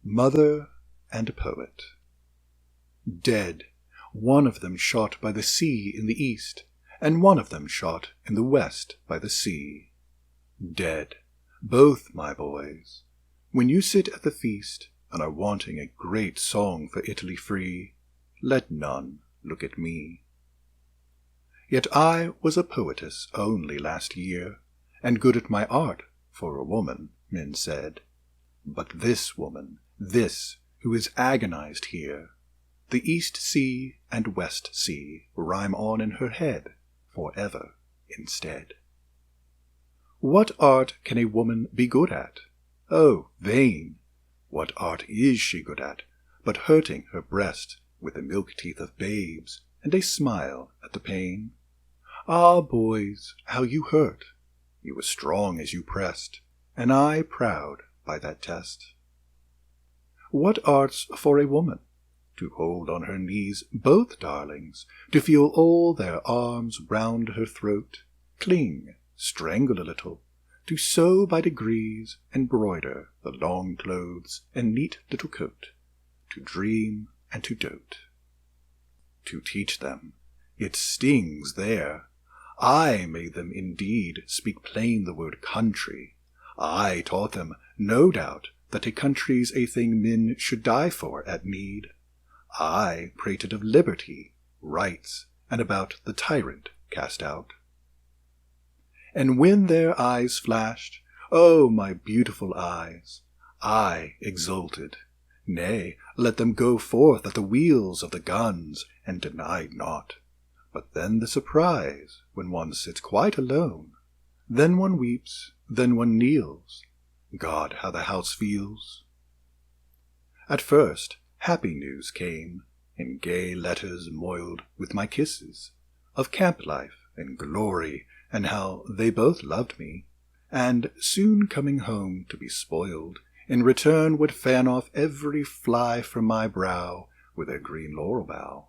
Mother and Poet. Dead, one of them shot by the sea in the east, and one of them shot in the west by the sea. Dead, both my boys. When you sit at the feast, and are wanting a great song for Italy free, let none look at me. Yet I was a poetess only last year, and good at my art, for a woman, men said. But this woman, this, who is agonized here, the East Sea and West Sea rhyme on in her head for ever instead. What art can a woman be good at? Oh, vain! What art is she good at, but hurting her breast with the milk teeth of babes, and a smile at the pain? Ah, boys, how you hurt! You were strong as you pressed, and I proud by that test. What art's for a woman? To hold on her knees both darlings, to feel all their arms round her throat, cling, strangle a little, to sew by degrees, embroider the long clothes and neat little coat, to dream and to dote. To teach them, it stings there. I made them indeed speak plain the word country. I taught them, no doubt, that a country's a thing men should die for at need. I prated of liberty, rights, and about the tyrant cast out. And when their eyes flashed, oh, my beautiful eyes, I exulted. Nay, let them go forth at the wheels of the guns, and denied not. But then the surprise, when one sits quite alone, then one weeps, then one kneels. God, how the house feels! At first, happy news came, in gay letters moiled with my kisses, of camp life and glory, and how they both loved me, and, soon coming home to be spoiled, in return would fan off every fly from my brow with their green laurel bough.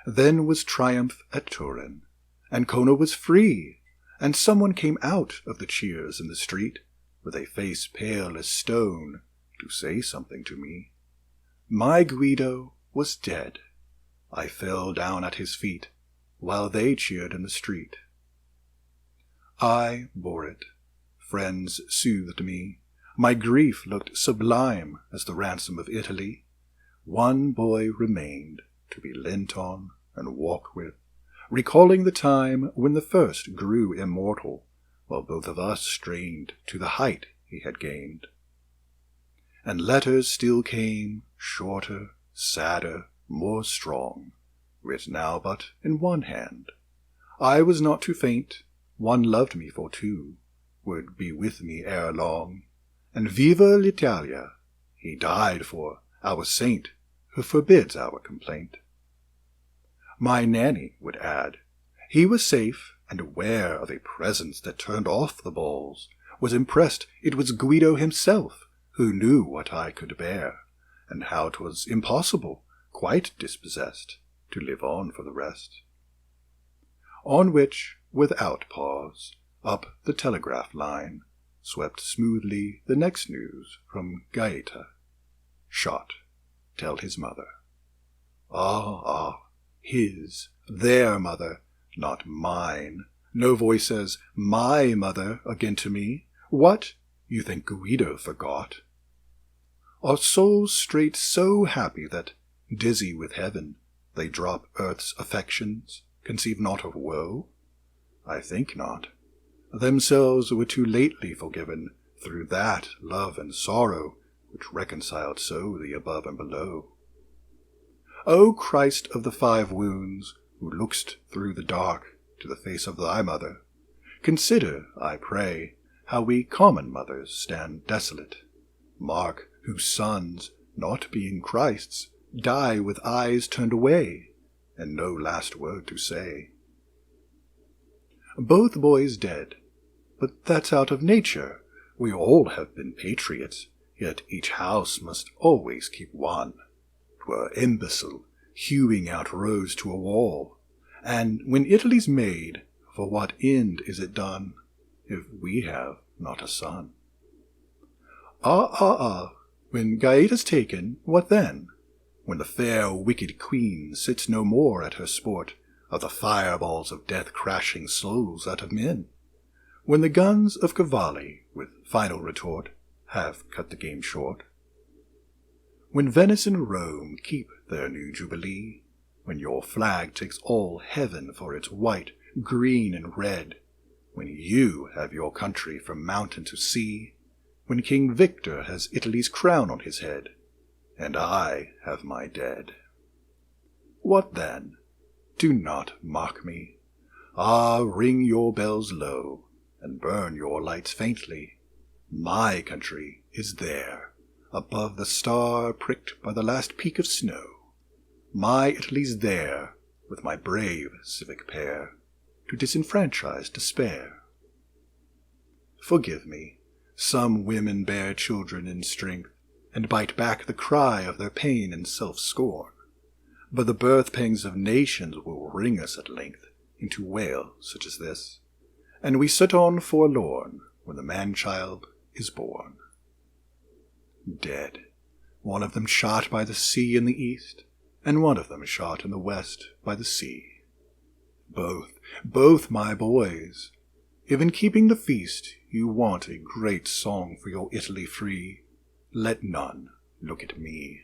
Then was triumph at Turin, Ancona was free, and someone came out of the cheers in the street, with a face pale as stone, to say something to me. My Guido was dead. I fell down at his feet, while they cheered in the street. I bore it. Friends soothed me. My grief looked sublime as the ransom of Italy. One boy remained to be leant on and walked with, recalling the time when the first grew immortal, while both of us strained to the height he had gained. And letters still came, shorter, sadder, more strong, writ now but in one hand. I was not to faint, one loved me for two, would be with me ere long, and Viva l'Italia, he died for, our saint, who forbids our complaint. My Nanny would add, he was safe and aware of a presence that turned off the balls, was impressed it was Guido himself, who knew what I could bear, and how 'twas impossible, quite dispossessed, to live on for the rest. On which, without pause, up the telegraph line, swept smoothly the next news from Gaeta. Shot. Tell his mother. Ah, his, their mother, not mine. No voice says, my mother, again to me. What? You think Guido forgot? Are souls straight so happy that, dizzy with heaven, they drop earth's affections, conceive not of woe? I think not. Themselves were too lately forgiven through that love and sorrow which reconciled so the above and below. O Christ of the 5 wounds, who look'st through the dark to the face of thy mother, consider, I pray, how we common mothers stand desolate. Mark, whose sons, not being Christ's, die with eyes turned away, and no last word to say. Both boys dead, but that's out of nature. We all have been patriots, yet each house must always keep one. 'Twere imbecile, hewing out rows to a wall. And when Italy's made, for what end is it done, if we have not a son? Ah, When Gaeta's taken, what then? When the fair wicked queen sits no more at her sport of the fireballs of death crashing souls out of men? When the guns of Cavalli, with final retort, have cut the game short? When Venice and Rome keep their new jubilee, when your flag takes all heaven for its white, green, and red, when you have your country from mountain to sea, when King Victor has Italy's crown on his head, and I have my dead. What then? Do not mock me. Ah, ring your bells low, and burn your lights faintly. My country is there, above the star pricked by the last peak of snow. My Italy's there, with my brave civic pair, to disenfranchise despair. Forgive me, some women bear children in strength, and bite back the cry of their pain and self-scorn. But the birth-pangs of nations will wring us at length into wail such as this, and we sit on forlorn when the man-child is born. Dead, one of them shot by the sea in the east, and one of them shot in the west by the sea. Both my boys. If in keeping the feast you want a great song for your Italy free, let none look at me.